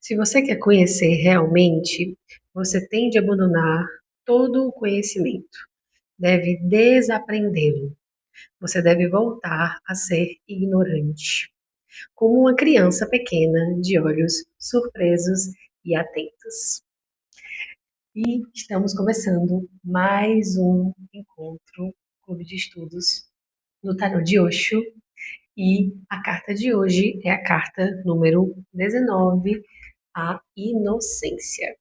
Se você quer conhecer realmente, você tem de abandonar todo o conhecimento. Deve desaprendê-lo. Você deve voltar a ser ignorante, como uma criança pequena, de olhos surpresos e atentos. E estamos começando mais um encontro, clube de estudos no Tarot de Osho. E a carta de hoje é a carta número 19, a inocência.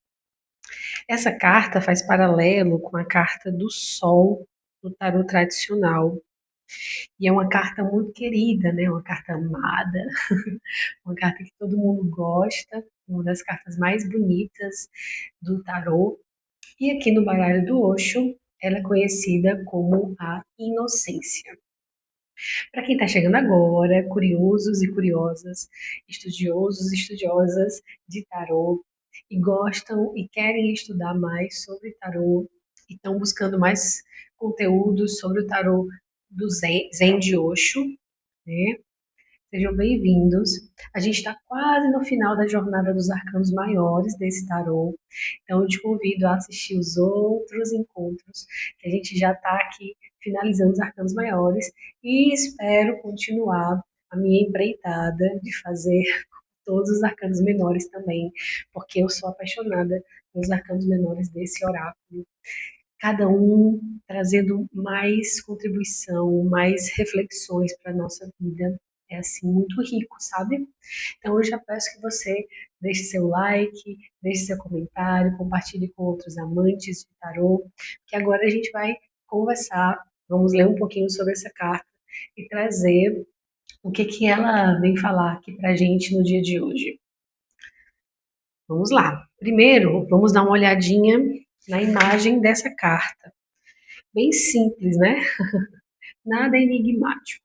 Essa carta faz paralelo com a carta do Sol no tarot tradicional. E é uma carta muito querida, né? Uma carta amada, uma carta que todo mundo gosta, uma das cartas mais bonitas do tarot. E aqui no baralho do Osho, ela é conhecida como a inocência. Para quem está chegando agora, curiosos e curiosas, estudiosos e estudiosas de tarô, e gostam e querem estudar mais sobre tarô, e estão buscando mais conteúdos sobre o tarô do Zen de Osho, né? Sejam bem-vindos. A gente está quase no final da jornada dos arcanos maiores desse tarô, então eu te convido a assistir os outros encontros, que a gente já está aqui finalizando os arcanos maiores, e espero continuar a minha empreitada de fazer todos os arcanos menores também, porque eu sou apaixonada pelos arcanos menores desse oráculo, cada um trazendo mais contribuição, mais reflexões para a nossa vida. É assim, muito rico, sabe? Então eu já peço que você deixe seu like, deixe seu comentário, compartilhe com outros amantes de tarô, que agora a gente vai conversar, vamos ler um pouquinho sobre essa carta e trazer o que que ela vem falar aqui pra gente no dia de hoje. Vamos lá. Primeiro, vamos dar uma olhadinha na imagem dessa carta. Bem simples, né? Nada enigmático.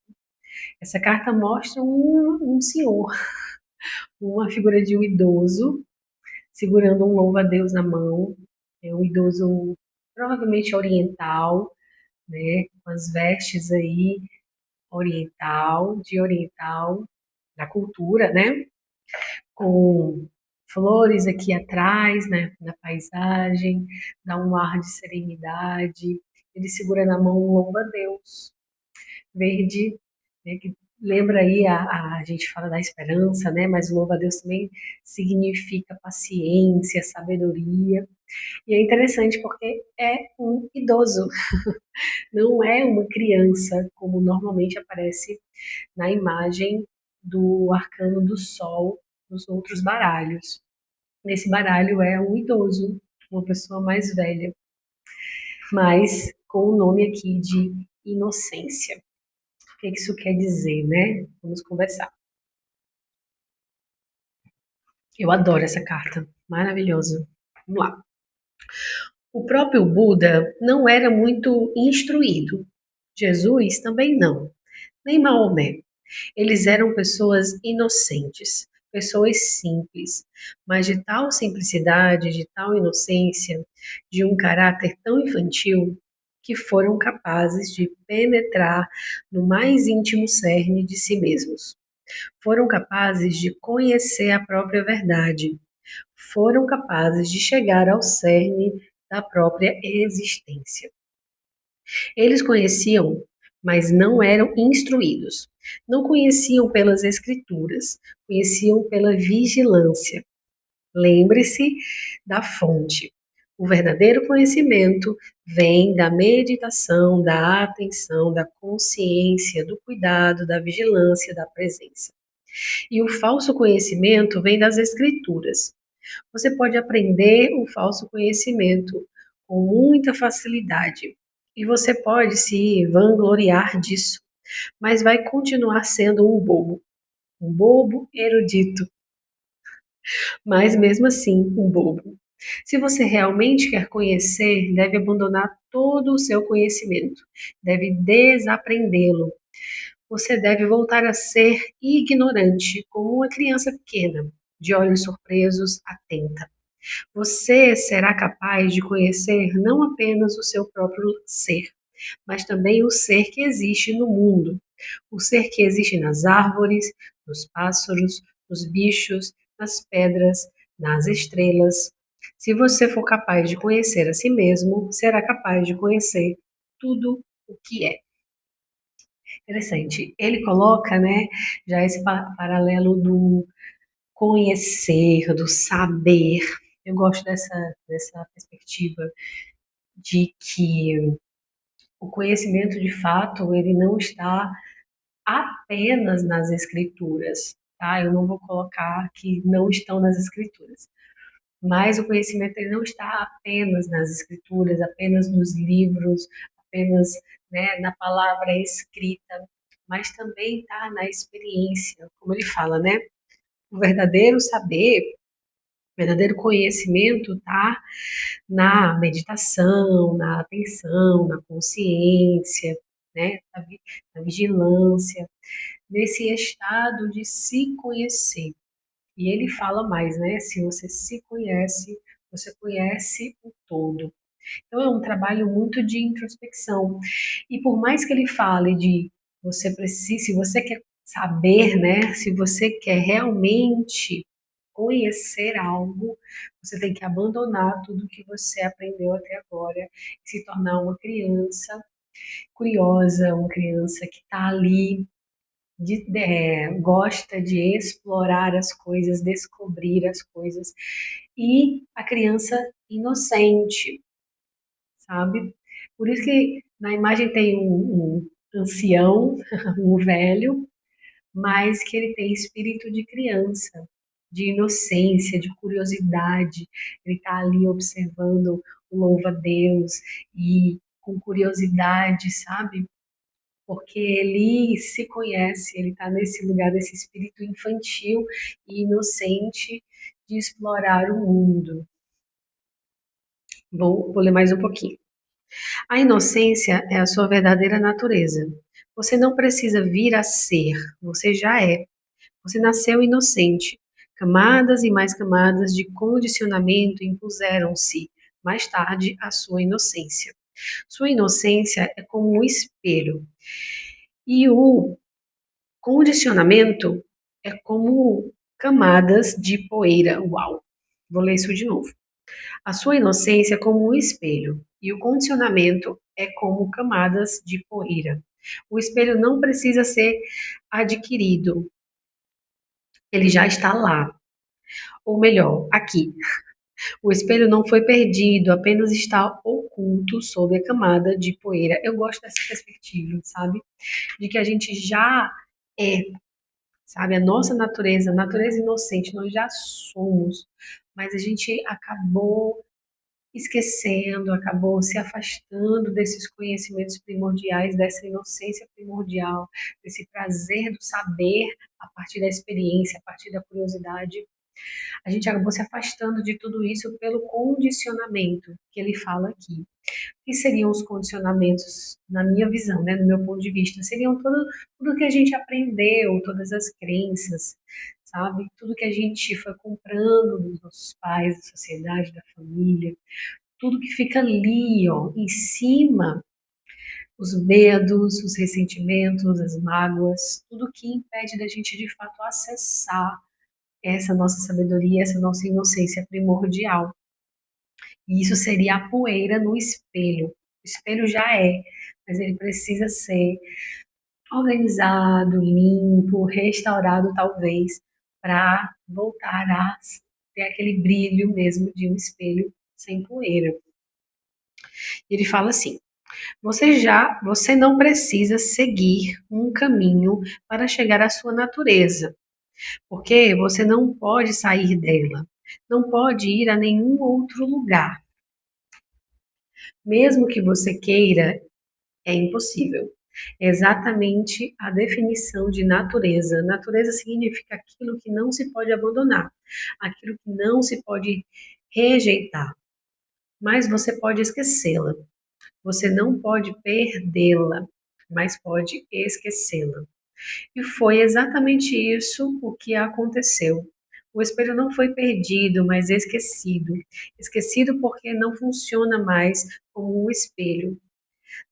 Essa carta mostra um senhor, uma figura de um idoso, segurando um louva-a-Deus na mão. É um idoso provavelmente oriental, né? Com as vestes aí oriental, da cultura, né? Com flores aqui atrás, né? Na paisagem, dá um ar de serenidade. Ele segura na mão um louva-a-Deus verde, né, que lembra aí, a gente fala da esperança, né, mas o louva-a-Deus também significa paciência, sabedoria, e é interessante porque é um idoso, não é uma criança, como normalmente aparece na imagem do arcano do sol nos outros baralhos. Nesse baralho é um idoso, uma pessoa mais velha, mas com o nome aqui de inocência. O que isso quer dizer, né? Vamos conversar. Eu adoro essa carta, maravilhosa. Vamos lá. O próprio Buda não era muito instruído. Jesus também não, nem Maomé. Eles eram pessoas inocentes, pessoas simples, mas de tal simplicidade, de tal inocência, de um caráter tão infantil, que foram capazes de penetrar no mais íntimo cerne de si mesmos. Foram capazes de conhecer a própria verdade, foram capazes de chegar ao cerne da própria existência. Eles conheciam, mas não eram instruídos. Não conheciam pelas escrituras, conheciam pela vigilância. Lembre-se da fonte. O verdadeiro conhecimento vem da meditação, da atenção, da consciência, do cuidado, da vigilância, da presença. E o falso conhecimento vem das escrituras. Você pode aprender o falso conhecimento com muita facilidade. E você pode se vangloriar disso, mas vai continuar sendo um bobo erudito, mas mesmo assim um bobo. Se você realmente quer conhecer, deve abandonar todo o seu conhecimento, deve desaprendê-lo. Você deve voltar a ser ignorante, como uma criança pequena, de olhos surpresos, atenta. Você será capaz de conhecer não apenas o seu próprio ser, mas também o ser que existe no mundo, o ser que existe nas árvores, nos pássaros, nos bichos, nas pedras, nas estrelas. Se você for capaz de conhecer a si mesmo, será capaz de conhecer tudo o que é. Interessante. Ele coloca, né, já esse paralelo do conhecer, do saber. Eu gosto dessa perspectiva de que o conhecimento, de fato, ele não está apenas nas escrituras, tá? Eu não vou colocar que não estão nas escrituras, mas o conhecimento ele não está apenas nas escrituras, apenas nos livros, apenas, né, na palavra escrita, mas também está na experiência, como ele fala, né? O verdadeiro saber, o verdadeiro conhecimento está na meditação, na atenção, na consciência, né? Na vigilância, nesse estado de se conhecer. E ele fala mais, né? Se você se conhece, você conhece o todo. Então é um trabalho muito de introspecção. E por mais que ele fale de você precisa, se você quer saber, né? Se você quer realmente conhecer algo, você tem que abandonar tudo que você aprendeu até agora e se tornar uma criança curiosa, uma criança que está ali gosta de explorar as coisas, descobrir as coisas, e a criança inocente, sabe? Por isso que na imagem tem um ancião, um velho, mas que ele tem espírito de criança, de inocência, de curiosidade. Ele está ali observando o louva-a-Deus e com curiosidade, sabe? Porque ele se conhece, ele está nesse lugar desse espírito infantil e inocente de explorar o mundo. Vou ler mais um pouquinho. A inocência é a sua verdadeira natureza. Você não precisa vir a ser, você já é. Você nasceu inocente. Camadas e mais camadas de condicionamento impuseram-se, mais tarde, à sua inocência. Sua inocência é como um espelho. E o condicionamento é como camadas de poeira. Uau! Vou ler isso de novo. A sua inocência é como um espelho, e o condicionamento é como camadas de poeira. O espelho não precisa ser adquirido, ele já está lá. Ou melhor, aqui. O espelho não foi perdido, apenas está oculto sob a camada de poeira. Eu gosto dessa perspectiva, sabe? De que a gente já é, sabe? A natureza inocente, nós já somos, mas a gente acabou esquecendo, acabou se afastando desses conhecimentos primordiais, dessa inocência primordial, desse prazer do saber a partir da experiência, a partir da curiosidade. A gente acabou se afastando de tudo isso pelo condicionamento que ele fala aqui. O que seriam os condicionamentos, na minha visão, né, no meu ponto de vista? Seriam tudo que a gente aprendeu, todas as crenças, sabe? Tudo que a gente foi comprando dos nossos pais, da sociedade, da família, tudo que fica ali, ó, em cima, os medos, os ressentimentos, as mágoas, tudo que impede da gente de fato acessar essa nossa sabedoria, essa nossa inocência primordial. E isso seria a poeira no espelho. O espelho já é, mas ele precisa ser organizado, limpo, restaurado talvez, para voltar a ter aquele brilho mesmo de um espelho sem poeira. Ele fala assim: você não precisa seguir um caminho para chegar à sua natureza, porque você não pode sair dela, não pode ir a nenhum outro lugar. Mesmo que você queira, é impossível. É exatamente a definição de natureza. Natureza significa aquilo que não se pode abandonar, aquilo que não se pode rejeitar, mas você pode esquecê-la. Você não pode perdê-la, mas pode esquecê-la. E foi exatamente isso o que aconteceu. O espelho não foi perdido, mas esquecido. Esquecido porque não funciona mais como um espelho.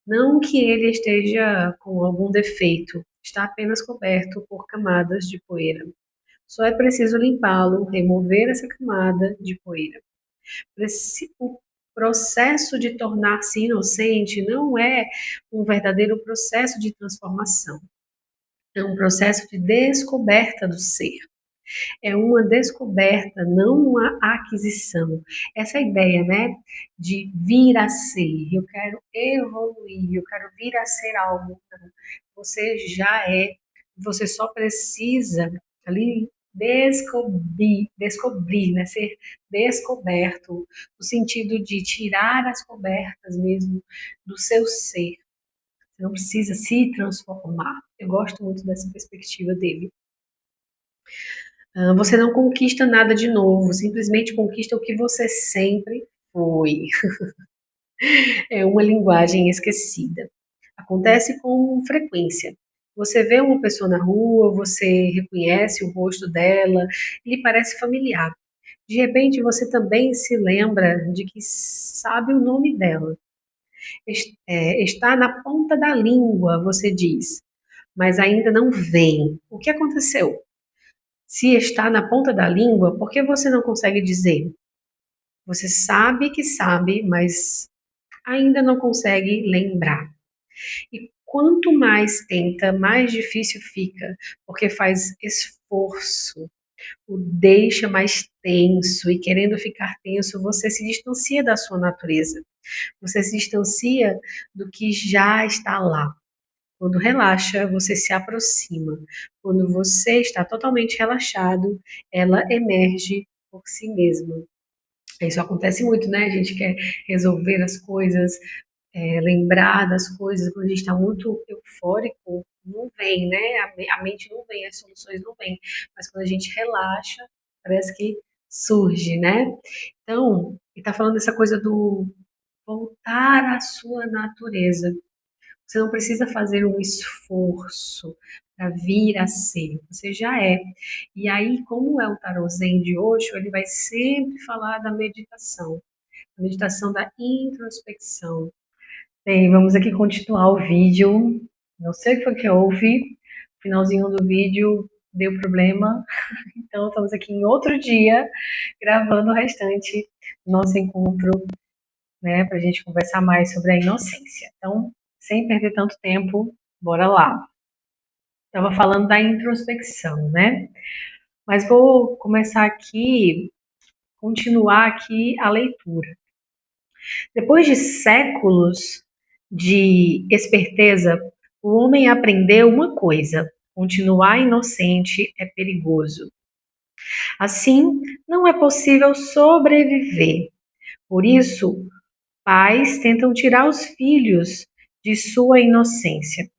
Não que ele esteja com algum defeito, está apenas coberto por camadas de poeira. Só é preciso limpá-lo, remover essa camada de poeira. O processo de tornar-se inocente não é um verdadeiro processo de transformação. É um processo de descoberta do ser. É uma descoberta, não uma aquisição. Essa ideia, né, de vir a ser, eu quero evoluir, eu quero vir a ser algo. Não. Você já é, você só precisa ali descobrir, né, ser descoberto, no sentido de tirar as cobertas mesmo do seu ser. Você não precisa se transformar. Eu gosto muito dessa perspectiva dele. Você não conquista nada de novo, simplesmente conquista o que você sempre foi. É uma linguagem esquecida. Acontece com frequência. Você vê uma pessoa na rua, você reconhece o rosto dela, lhe parece familiar. De repente, você também se lembra de que sabe o nome dela. Está na ponta da língua, você diz, mas ainda não vem. O que aconteceu? Se está na ponta da língua, por que você não consegue dizer? Você sabe que sabe, mas ainda não consegue lembrar. E quanto mais tenta, mais difícil fica, porque faz esforço, o deixa mais tenso, e querendo ficar tenso, você se distancia da sua natureza. Você se distancia do que já está lá. Quando relaxa, você se aproxima. Quando você está totalmente relaxado, ela emerge por si mesma. Isso acontece muito, né? A gente quer resolver as coisas, lembrar das coisas, quando a gente está muito eufórico, não vem, né? A mente não vem, as soluções não vêm. Mas quando a gente relaxa, parece que surge, né? Então, ele está falando dessa coisa do voltar à sua natureza. Você não precisa fazer um esforço para vir a ser, você já é. E aí, como é o tarô Zen de Osho, ele vai sempre falar da meditação, a meditação da introspecção. Bem, vamos aqui continuar o vídeo. Não sei o que foi que houve, o finalzinho do vídeo deu problema, então estamos aqui em outro dia gravando o restante do nosso encontro, né, para a gente conversar mais sobre a inocência. Então, sem perder tanto tempo, bora lá. Estava falando da introspecção, né? Mas vou começar aqui, continuar aqui a leitura. Depois de séculos de esperteza, o homem aprendeu uma coisa: continuar inocente é perigoso. Assim, não é possível sobreviver. Por isso, pais tentam tirar os filhos de sua inocência.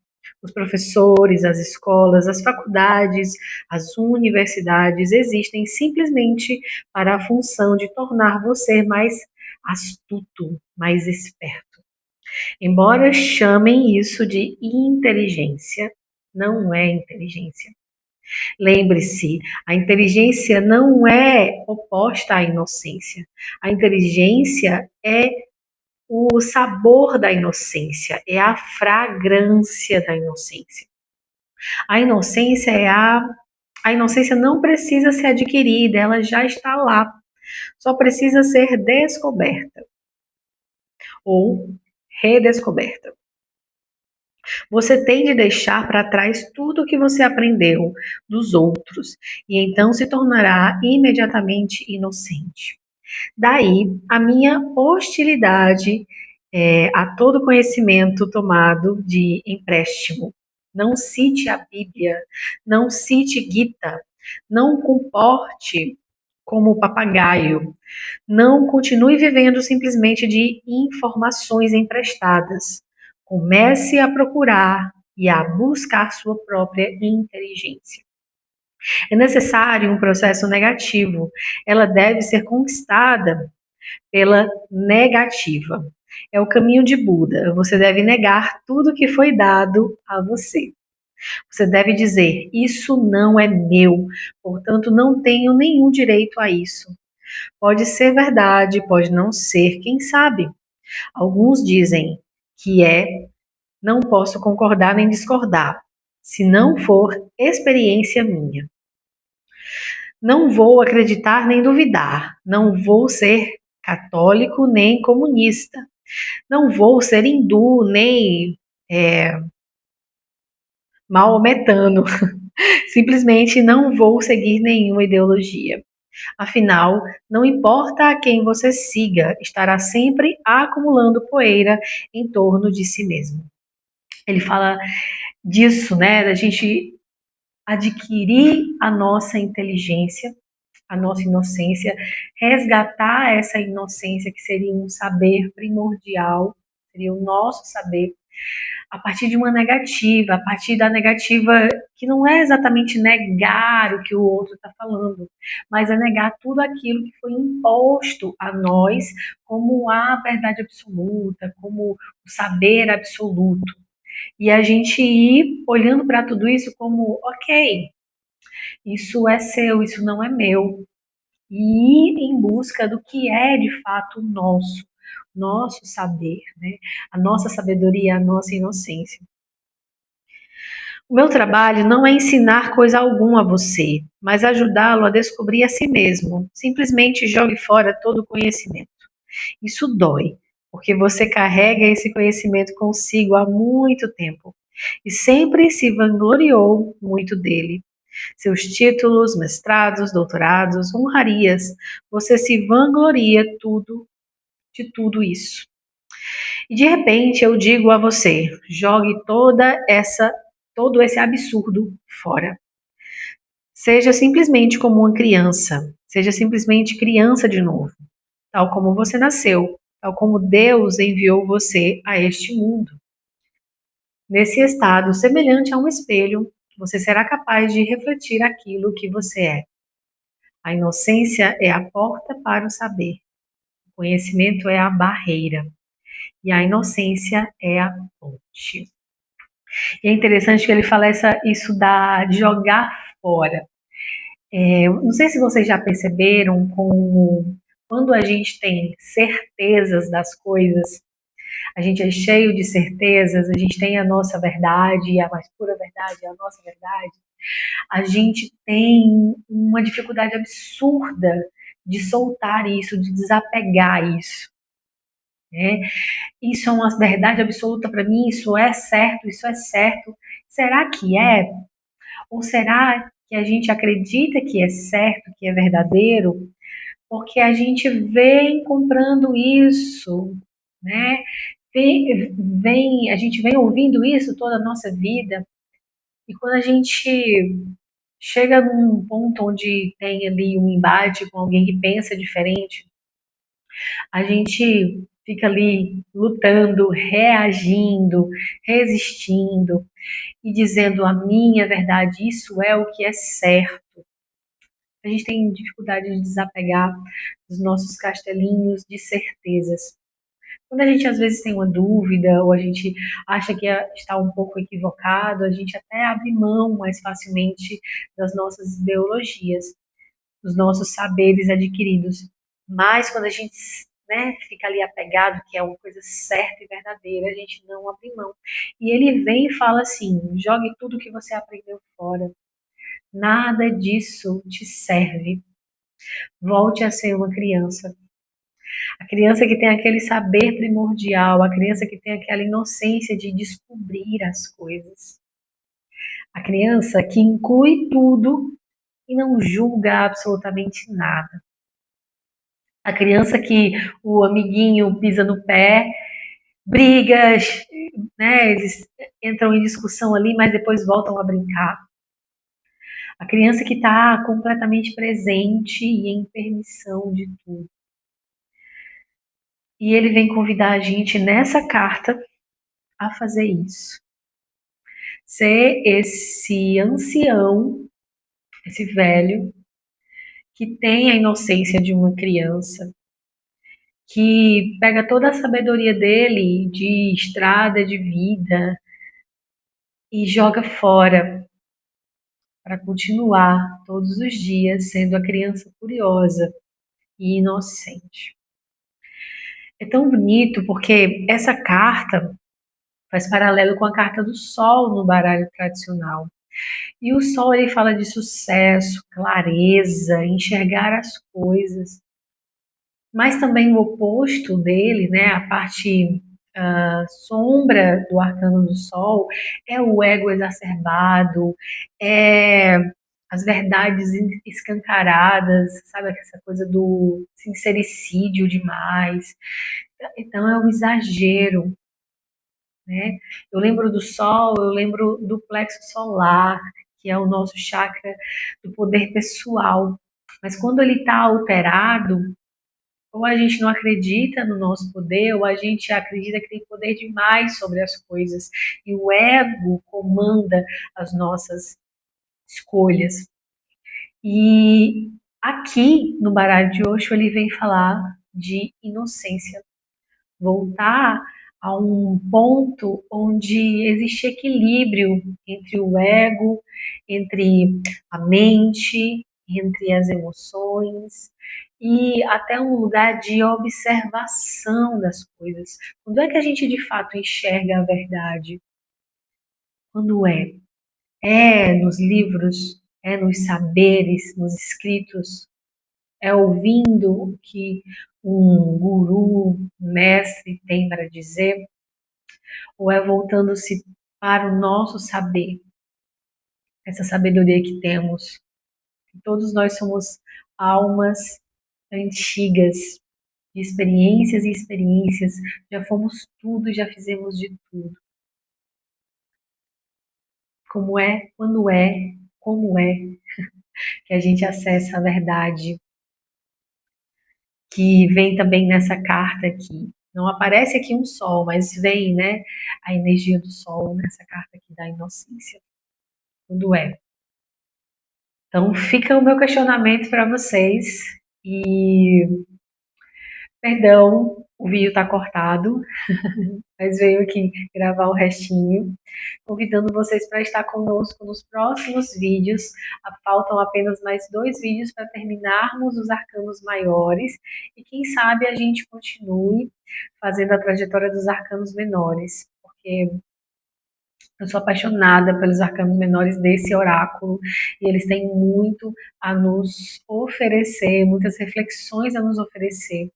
Os professores, as escolas, as faculdades, as universidades existem simplesmente para a função de tornar você mais astuto, mais esperto. Embora chamem isso de inteligência, não é inteligência. Lembre-se, a inteligência não é oposta à inocência. A inteligência é o sabor da inocência, é a fragrância da inocência. A inocência a inocência não precisa ser adquirida, ela já está lá. Só precisa ser descoberta ou redescoberta. Você tem de deixar para trás tudo o que você aprendeu dos outros e então se tornará imediatamente inocente. Daí a minha hostilidade a todo conhecimento tomado de empréstimo. Não cite a Bíblia, não cite Gita, não comporte como papagaio, não continue vivendo simplesmente de informações emprestadas. Comece a procurar e a buscar sua própria inteligência. É necessário um processo negativo. Ela deve ser conquistada pela negativa. É o caminho de Buda. Você deve negar tudo que foi dado a você. Você deve dizer: isso não é meu, portanto não tenho nenhum direito a isso. Pode ser verdade, pode não ser, quem sabe? Alguns dizem que não posso concordar nem discordar, se não for experiência minha. Não vou acreditar nem duvidar. Não vou ser católico nem comunista. Não vou ser hindu nem maometano. Simplesmente não vou seguir nenhuma ideologia. Afinal, não importa a quem você siga, estará sempre acumulando poeira em torno de si mesmo. Ele fala disso, né, da gente adquirir a nossa inteligência, a nossa inocência, resgatar essa inocência que seria um saber primordial, seria o nosso saber, a partir de uma negativa, a partir da negativa que não é exatamente negar o que o outro está falando, mas é negar tudo aquilo que foi imposto a nós como a verdade absoluta, como o saber absoluto. E a gente ir olhando para tudo isso como, ok, isso é seu, isso não é meu. E ir em busca do que é de fato nosso, nosso saber, né? A nossa sabedoria, a nossa inocência. O meu trabalho não é ensinar coisa alguma a você, mas ajudá-lo a descobrir a si mesmo. Simplesmente jogue fora todo o conhecimento. Isso dói, porque você carrega esse conhecimento consigo há muito tempo e sempre se vangloriou muito dele. Seus títulos, mestrados, doutorados, honrarias, você se vangloria de tudo isso. E de repente eu digo a você, jogue todo esse absurdo fora. Seja simplesmente como uma criança, seja simplesmente criança de novo, tal como você nasceu, tal como Deus enviou você a este mundo. Nesse estado semelhante a um espelho, você será capaz de refletir aquilo que você é. A inocência é a porta para o saber. O conhecimento é a barreira. E a inocência é a ponte. E é interessante que ele fala isso de jogar fora. Não sei se vocês já perceberam como quando a gente tem certezas das coisas, a gente é cheio de certezas, a gente tem a nossa verdade, e a mais pura verdade é a nossa verdade, a gente tem uma dificuldade absurda de soltar isso, de desapegar isso. Né? Isso é uma verdade absoluta para mim, isso é certo, isso é certo. Será que é? Ou será que a gente acredita que é certo, que é verdadeiro, porque a gente vem comprando isso, né? A gente vem ouvindo isso toda a nossa vida, e quando a gente chega num ponto onde tem ali um embate com alguém que pensa diferente, a gente fica ali lutando, reagindo, resistindo e dizendo a minha verdade, isso é o que é certo. A gente tem dificuldade de desapegar dos nossos castelinhos de certezas. Quando a gente às vezes tem uma dúvida ou a gente acha que está um pouco equivocado, a gente até abre mão mais facilmente das nossas ideologias, dos nossos saberes adquiridos. Mas quando a gente, né, fica ali apegado, que é uma coisa certa e verdadeira, a gente não abre mão. E ele vem e fala assim: jogue tudo que você aprendeu fora. Nada disso te serve. Volte a ser uma criança. A criança que tem aquele saber primordial, a criança que tem aquela inocência de descobrir as coisas. A criança que inclui tudo e não julga absolutamente nada. A criança que o amiguinho pisa no pé, brigas, né, eles entram em discussão ali, mas depois voltam a brincar. A criança que está completamente presente e em permissão de tudo. E ele vem convidar a gente nessa carta a fazer isso. Ser esse ancião, esse velho, que tem a inocência de uma criança, que pega toda a sabedoria dele de estrada, de vida, e joga fora para continuar todos os dias sendo a criança curiosa e inocente. É tão bonito porque essa carta faz paralelo com a carta do Sol no baralho tradicional. E o Sol, ele fala de sucesso, clareza, enxergar as coisas. Mas também o oposto dele, né, a parte sombra do arcano do Sol, é o ego exacerbado, é as verdades escancaradas, sabe, essa coisa do sincericídio demais. Então é um exagero, né? Eu lembro do Sol, eu lembro do plexo solar, que é o nosso chakra do poder pessoal. Mas quando ele está alterado, ou a gente não acredita no nosso poder, ou a gente acredita que tem poder demais sobre as coisas. E o ego comanda as nossas escolhas. E aqui no baralho de Osho ele vem falar de inocência, voltar a um ponto onde existe equilíbrio entre o ego, entre a mente, entre as emoções e até um lugar de observação das coisas. Quando é que a gente de fato enxerga a verdade? Quando é? É nos livros, é nos saberes, nos escritos, é ouvindo o que um guru, um mestre tem para dizer, ou é voltando-se para o nosso saber, essa sabedoria que temos. Todos nós somos almas antigas, de experiências e experiências, já fomos tudo, já fizemos de tudo. Como é, quando é, como é que a gente acessa a verdade que vem também nessa carta aqui. Não aparece aqui um sol, mas vem, né, a energia do sol nessa carta aqui da inocência. Quando é. Então fica o meu questionamento para vocês. E perdão, o vídeo está cortado, mas veio aqui gravar o restinho, convidando vocês para estar conosco nos próximos vídeos. Faltam apenas mais 2 vídeos para terminarmos os arcanos maiores e quem sabe a gente continue fazendo a trajetória dos arcanos menores, porque eu sou apaixonada pelos arcanos menores desse oráculo e eles têm muito a nos oferecer, muitas reflexões a nos oferecer.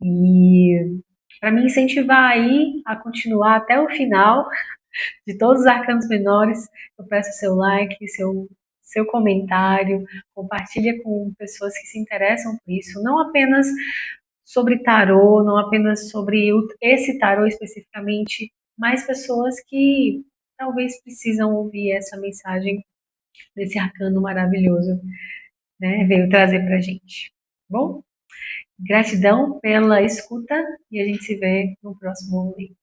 E para me incentivar aí a continuar até o final de todos os arcanos menores, eu peço seu like, seu comentário, compartilha com pessoas que se interessam por isso, não apenas sobre tarô, não apenas sobre esse tarô especificamente, mas pessoas que talvez precisam ouvir essa mensagem desse arcano maravilhoso, né? Veio trazer para a gente. Bom, gratidão pela escuta e a gente se vê no próximo vídeo.